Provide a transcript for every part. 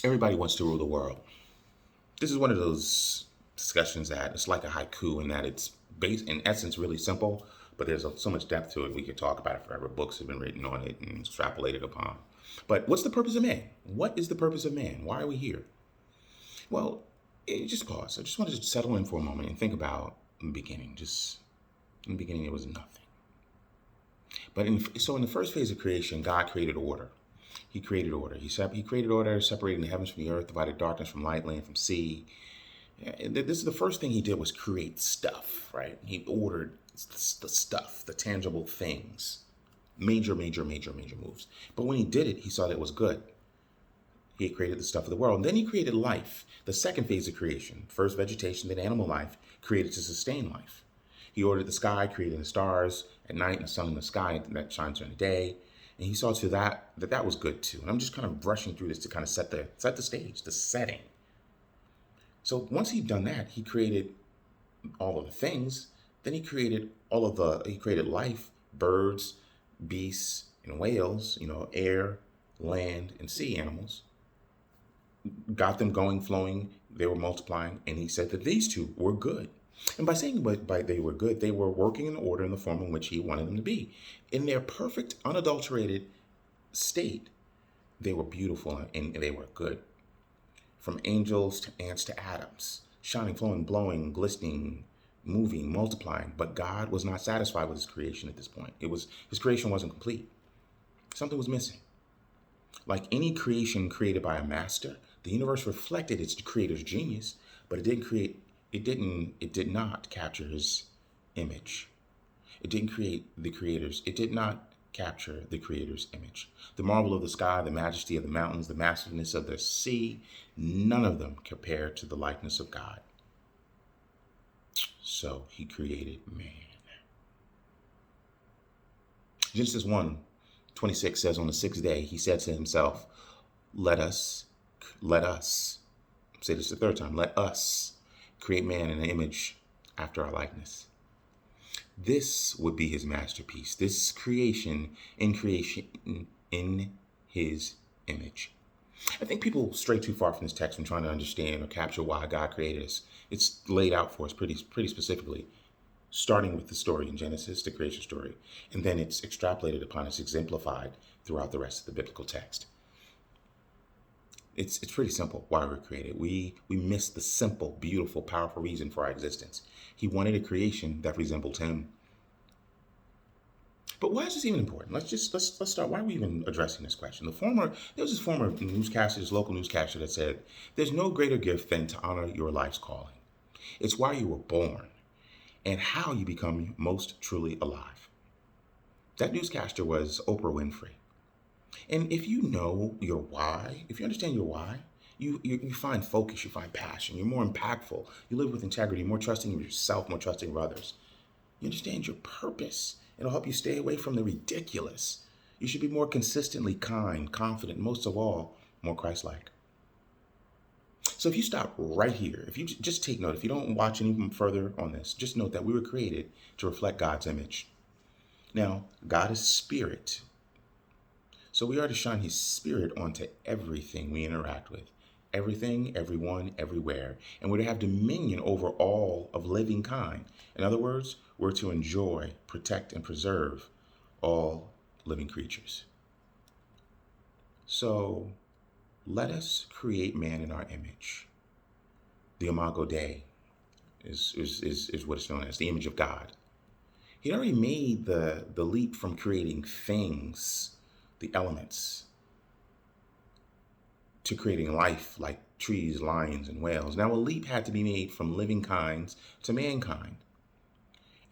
Everybody wants to rule the world. This is one of those discussions that it's like a haiku in that it's based in essence really simple, but there's so much depth to it. We could talk about it forever. Books have been written on it and extrapolated upon. But what's the purpose of man? What is the purpose of man? Why are we here? Well, just pause. I just wanted to settle in for a moment and think about the beginning. Just in the beginning, it was nothing. But in the first phase of creation, God created order. He created order. He created order, separating the heavens from the earth, divided darkness from light, land from sea. This is the first thing he did was create stuff, right? He ordered the stuff, the tangible things. Major, major, major, major moves. But when he did it, he saw that it was good. He had created the stuff of the world. And then he created life, the second phase of creation. First vegetation, then animal life, created to sustain life. He ordered the sky, creating the stars at night and the sun in the sky that shines during the day. And he saw to that was good too. And I'm just kind of brushing through this to kind of set the stage, the setting. So once he'd done that, he created all of the things. Then he created life, birds, beasts, and whales, air, land, and sea animals. Got them going, flowing, they were multiplying, and he said that these two were good. And by saying by they were good, they were working in order in the form in which he wanted them to be. In their perfect, unadulterated state, they were beautiful and they were good. From angels to ants to atoms, shining, flowing, blowing, glistening, moving, multiplying. But God was not satisfied with his creation at this point. His creation wasn't complete. Something was missing. Like any creation created by a master, the universe reflected its creator's genius, but it did not capture his image. It did not capture the creator's image. The marvel of the sky, the majesty of the mountains, the massiveness of the sea, none of them compare to the likeness of God. So he created man. Genesis 1:26 says, on the sixth day, he said to himself, let us, say this the third time, let us create man in an image after our likeness. This would be his masterpiece. This creation in his image. I think people stray too far from this text when trying to understand or capture why God created us. It's laid out for us pretty specifically, starting with the story in Genesis, the creation story, and then it's extrapolated upon us, exemplified throughout the rest of the biblical text. It's pretty simple why we're created. We miss the simple, beautiful, powerful reason for our existence. He wanted a creation that resembled him. But why is this even important? Let's start. Why are we even addressing this question? There was this former newscaster, this local newscaster that said, "There's no greater gift than to honor your life's calling. It's why you were born, and how you become most truly alive." That newscaster was Oprah Winfrey. And if you know your why, if you understand your why, you find focus, you find passion, you're more impactful, you live with integrity, more trusting of yourself, more trusting of others. You understand your purpose. It'll help you stay away from the ridiculous. You should be more consistently kind, confident, most of all, more Christ-like. So if you stop right here, if you just take note, if you don't watch any further on this, just note that we were created to reflect God's image. Now, God is spirit. So we are to shine his spirit onto everything we interact with. Everything, everyone, everywhere. And we're to have dominion over all of living kind. In other words, we're to enjoy, protect, and preserve all living creatures. So let us create man in our image. The Imago Dei is what it's known as, the image of God. He already made the leap from creating things, the elements, to creating life like trees, lions, and whales. Now, a leap had to be made from living kinds to mankind.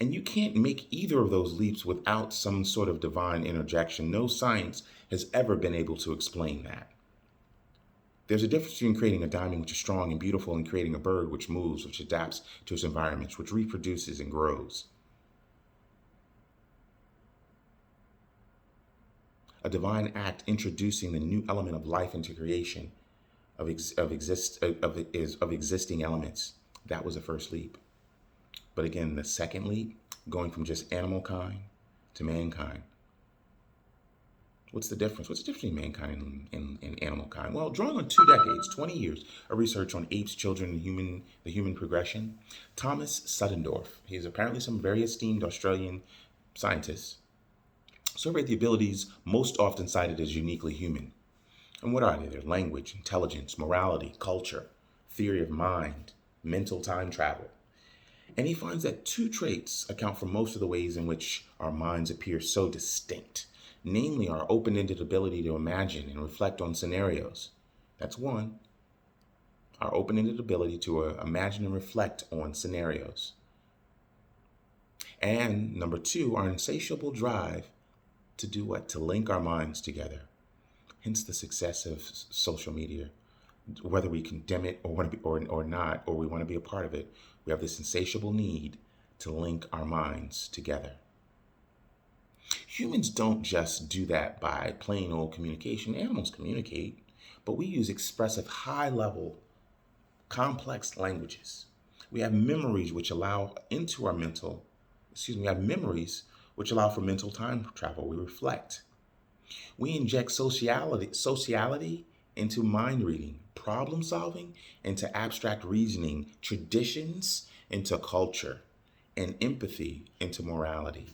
And you can't make either of those leaps without some sort of divine interjection. No science has ever been able to explain that. There's a difference between creating a diamond, which is strong and beautiful, and creating a bird which moves, which adapts to its environments, which reproduces and grows. A divine act introducing the new element of life into creation of existing elements. That was the first leap. But again, the second leap, going from just animal kind to mankind, What's the difference? What's the difference between mankind and animal kind? Well, drawing on 2 decades, 20 years of research on apes, children, and the human progression, Thomas Suddendorf, he is apparently some very esteemed Australian scientist, surveyed the abilities most often cited as uniquely human. And what are they? They're language, intelligence, morality, culture, theory of mind, mental time travel. And he finds that two traits account for most of the ways in which our minds appear so distinct, namely our open ended ability to imagine and reflect on scenarios. That's one, our open ended ability to imagine and reflect on scenarios. And number two, our insatiable drive to do what? To link our minds together. Hence the success of social media. Whether we condemn it or want to be, or not, or we want to be a part of it, we have this insatiable need to link our minds together. Humans don't just do that by plain old communication. Animals communicate, but we use expressive, high level, complex languages. We have memories which allow we have memories which allow for mental time travel. We reflect. We inject sociality into mind reading, problem solving into abstract reasoning, traditions into culture, and empathy into morality.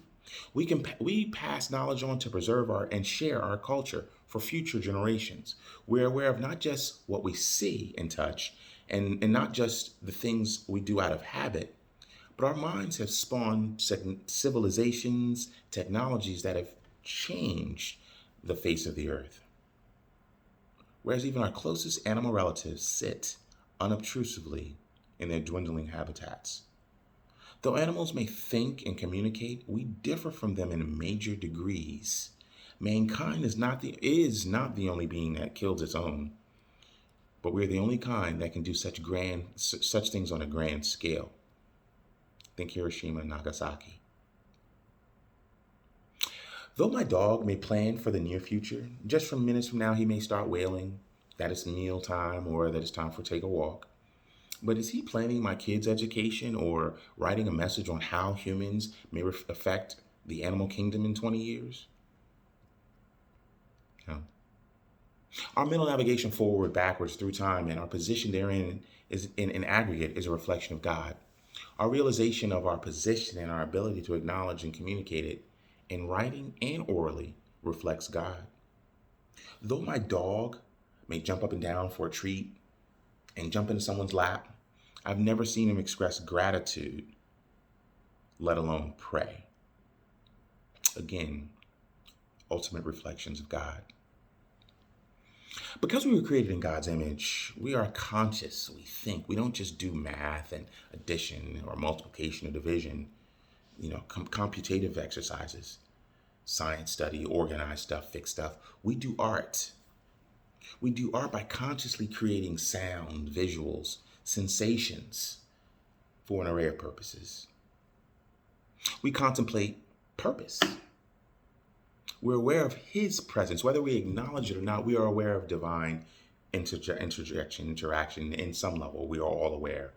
We pass knowledge on to preserve and share our culture for future generations. We're aware of not just what we see and touch, and not just the things we do out of habit, but our minds have spawned civilizations, technologies that have changed the face of the earth. Whereas even our closest animal relatives sit unobtrusively in their dwindling habitats. Though animals may think and communicate, we differ from them in major degrees. Mankind is not the only being that kills its own, but we're the only kind that can do such things on a grand scale. Think Hiroshima and Nagasaki. Though my dog may plan for the near future, just from minutes from now he may start wailing that it's meal time or that it's time for take a walk. But is he planning my kids' education or writing a message on how humans may affect the animal kingdom in 20 years? No. Our mental navigation forward, backwards through time, and our position therein is in aggregate is a reflection of God. Our realization of our position and our ability to acknowledge and communicate it in writing and orally reflects God. Though my dog may jump up and down for a treat and jump into someone's lap, I've never seen him express gratitude, let alone pray. Again, ultimate reflections of God. Because we were created in God's image, we are conscious, we think. We don't just do math and addition or multiplication or division, computative exercises, science study, organize stuff, fix stuff. We do art. We do art by consciously creating sound, visuals, sensations for an array of purposes. We contemplate purpose. We're aware of His presence. Whether we acknowledge it or not, we are aware of divine interaction in some level. We are all aware.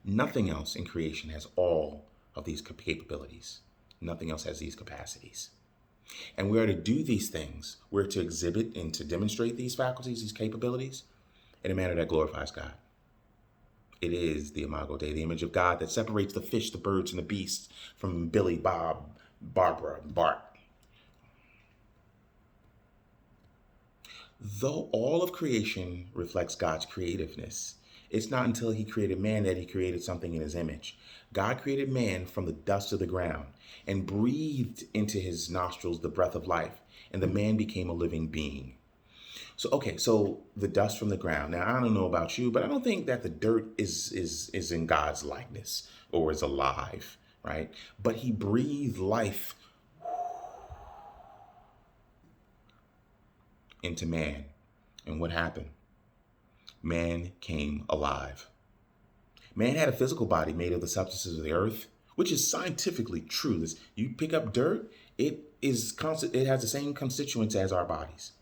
Nothing else in creation has all of these capabilities. Nothing else has these capacities. And we are to do these things. We're to exhibit and to demonstrate these faculties, these capabilities, in a manner that glorifies God. It is the Imago Dei, the image of God that separates the fish, the birds, and the beasts from Billy, Bob, Barbara, and Bart. Though all of creation reflects God's creativeness, it's not until He created man that He created something in His image. God created man from the dust of the ground and breathed into his nostrils the breath of life, and the man became a living being. So the dust from the ground. Now, I don't know about you, but I don't think that the dirt is in God's likeness or is alive, right? But He breathed life into man. And what happened? Man came alive. Man had a physical body made of the substances of the earth, which is scientifically true. You pick up dirt, it has the same constituents as our bodies.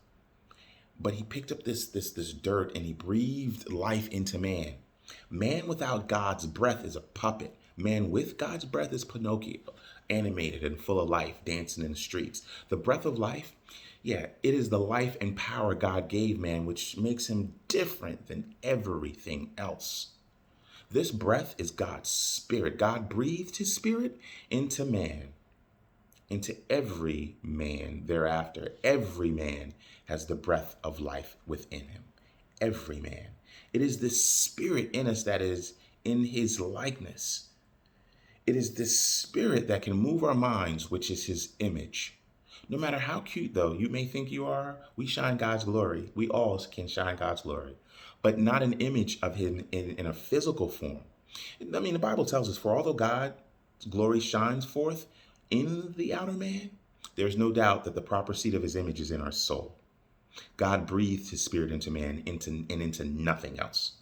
But He picked up this dirt and He breathed life into man. Man without God's breath is a puppet. Man with God's breath is Pinocchio, animated and full of life, dancing in the streets. The breath of life, Yeah, it is the life and power God gave man, which makes him different than everything else. This breath is God's spirit. God breathed his spirit into man, into every man thereafter. Every man has the breath of life within him. Every man. It is this spirit in us that is in his likeness. It is this spirit that can move our minds, which is his image. No matter how cute, though, you may think you are, we shine God's glory. We all can shine God's glory, but not an image of him in a physical form. I mean, the Bible tells us, for although God's glory shines forth in the outer man, there's no doubt that the proper seat of his image is in our soul. God breathed his spirit into man into nothing else.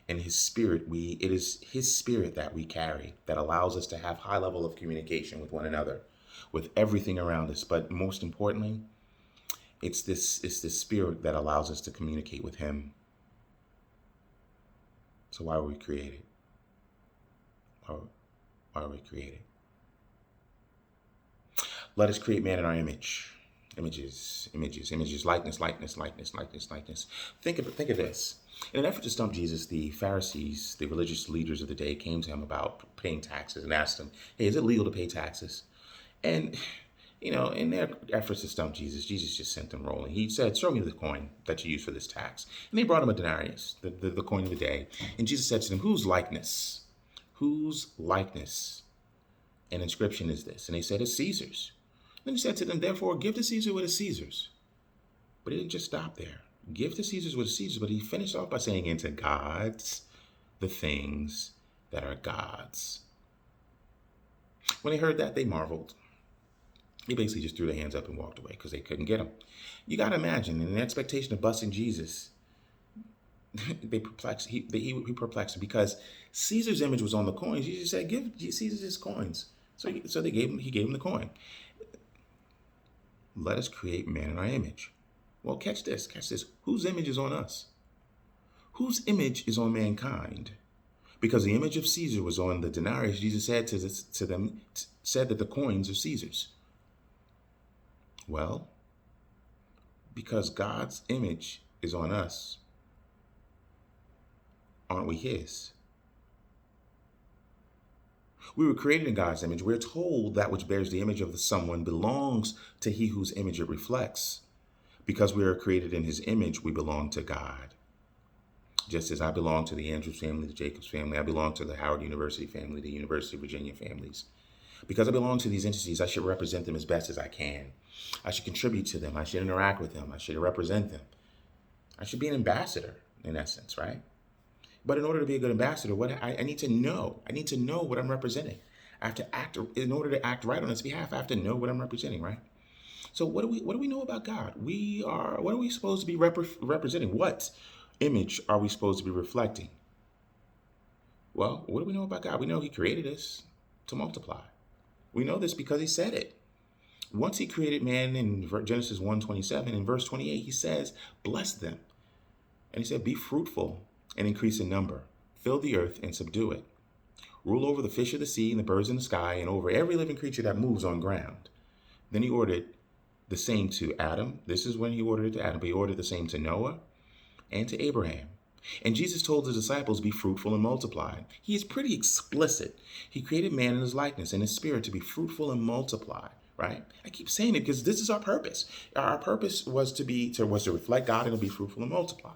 And his spirit, it is his spirit that we carry that allows us to have high level of communication with one another, with everything around us. But most importantly, it's this spirit that allows us to communicate with him. So why were we created? Why are we created? Let us create man in our image. Images, likeness. Think of this. In an effort to stump Jesus, the Pharisees, the religious leaders of the day, came to him about paying taxes and asked him, hey, is it legal to pay taxes? And, in their efforts to stump Jesus, Jesus just sent them rolling. He said, show me the coin that you use for this tax. And they brought him a denarius, the coin of the day. And Jesus said to them, whose likeness? Whose likeness and inscription is this? And they said, it's Caesar's. Then he said to them, therefore, give to Caesar what is Caesar's. But he didn't just stop there. Give to Caesar's what is Caesar's, but he finished off by saying, into God's the things that are God's. When they heard that, they marveled. They basically just threw their hands up and walked away because they couldn't get him. You got to imagine, in the expectation of busting Jesus, he perplexed him because Caesar's image was on the coins. Jesus said, give Caesar his coins. So he gave him the coin. Let us create man in our image. Well, catch this. Whose image is on us? Whose image is on mankind? Because the image of Caesar was on the denarius, Jesus said to them, said that the coins are Caesar's. Well, because God's image is on us, aren't we his? We were created in God's image. We're told that which bears the image of the someone belongs to he whose image it reflects. Because we are created in his image, we belong to God. Just as I belong to the Andrews family, the Jacobs family, I belong to the Howard University family, the University of Virginia families. Because I belong to these entities, I should represent them as best as I can. I should contribute to them. I should interact with them. I should represent them. I should be an ambassador, in essence, right? But in order to be a good ambassador, I need to know. I need to know what I'm representing. I have to act, in order to act right on its behalf, I have to know what I'm representing, right? So what do we know about God? What are we supposed to be representing? What image are we supposed to be reflecting? Well, what do we know about God? We know he created us to multiply. We know this because he said it. Once he created man in Genesis 1:27, in verse 28, he says, bless them. And he said, be fruitful and increase in number. Fill the earth and subdue it. Rule over the fish of the sea and the birds in the sky and over every living creature that moves on ground. Then he ordered the same to Adam. This is when he ordered it to Adam, but he ordered the same to Noah and to Abraham. And Jesus told his disciples, be fruitful and multiply. He is pretty explicit. He created man in his likeness and his spirit to be fruitful and multiply, right? I keep saying it because this is our purpose. Our purpose was to reflect God and to be fruitful and multiply.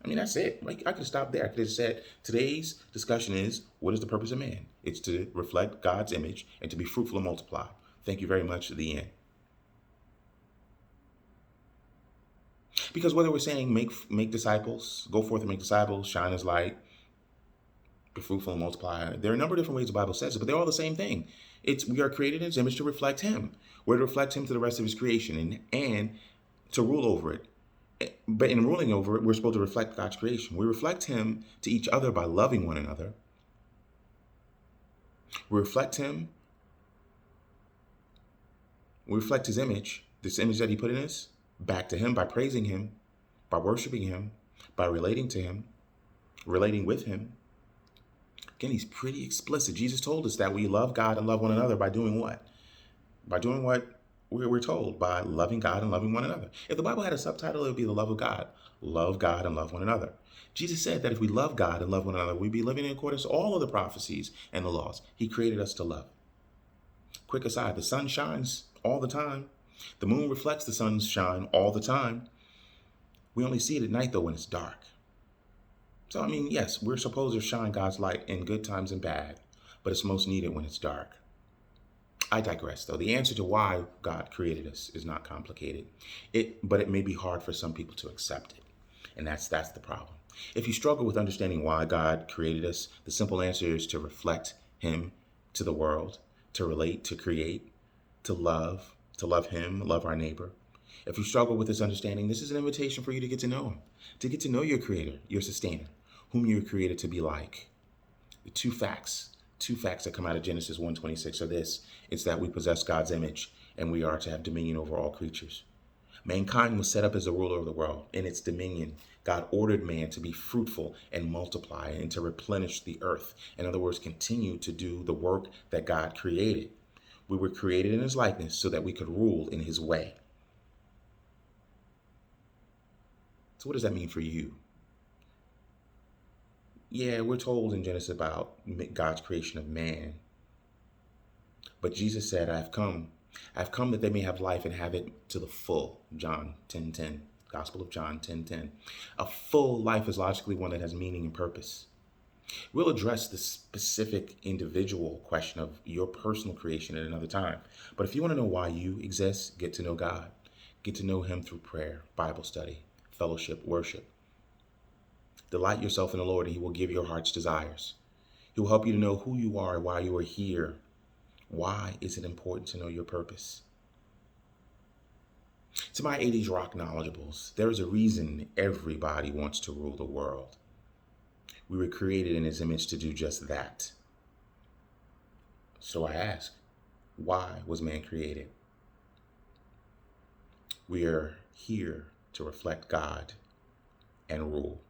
I mean, that's it. Like, I could stop there. I could have said, today's discussion is, what is the purpose of man? It's to reflect God's image and to be fruitful and multiply. Thank you very much. To the end. Because whether we're saying make disciples, go forth and make disciples, shine as light, be fruitful and multiply, there are a number of different ways the Bible says it, but they're all the same thing. We are created in his image to reflect him. We're to reflect him to the rest of his creation and to rule over it. But in ruling over it, we're supposed to reflect God's creation. We reflect him to each other by loving one another. We reflect him. We reflect his image, this image that he put in us, back to him by praising him, by worshiping him, by relating to him, relating with him. Again, he's pretty explicit. Jesus told us that we love God and love one another by doing what? By doing what we're told by loving God and loving one another. If the Bible had a subtitle, it would be the love of God. Love God and love one another. Jesus said that if we love God and love one another, we'd be living in accordance to all of the prophecies and the laws. He created us to love. Quick aside, the sun shines all the time. The moon reflects the sun's shine all the time. We only see it at night, though, when it's dark. So, I mean, yes, we're supposed to shine God's light in good times and bad, but it's most needed when it's dark. I digress, though. The answer to why God created us is not complicated, but it may be hard for some people to accept it, and that's the problem. If you struggle with understanding why God created us, the simple answer is to reflect Him to the world, to relate, to create, to love Him, love our neighbor. If you struggle with this understanding, this is an invitation for you to get to know Him, to get to know your Creator, your Sustainer, whom you were created to be like. The two facts that come out of Genesis 1:26 are this. It's that we possess God's image and we are to have dominion over all creatures. Mankind was set up as the ruler of the world. In its dominion, God ordered man to be fruitful and multiply and to replenish the earth. In other words, continue to do the work that God created. We were created in His likeness so that we could rule in His way. So what does that mean for you? Yeah, we're told in Genesis about God's creation of man. But Jesus said, I've come that they may have life and have it to the full. John 10:10, Gospel of John 10:10. A full life is logically one that has meaning and purpose. We'll address the specific individual question of your personal creation at another time. But if you want to know why you exist, get to know God. Get to know Him through prayer, Bible study, fellowship, worship. Delight yourself in the Lord and He will give your heart's desires. He will help you to know who you are and why you are here. Why is it important to know your purpose? To my 80s rock knowledgeables, there is a reason everybody wants to rule the world. We were created in His image to do just that. So I ask, why was man created? We are here to reflect God and rule.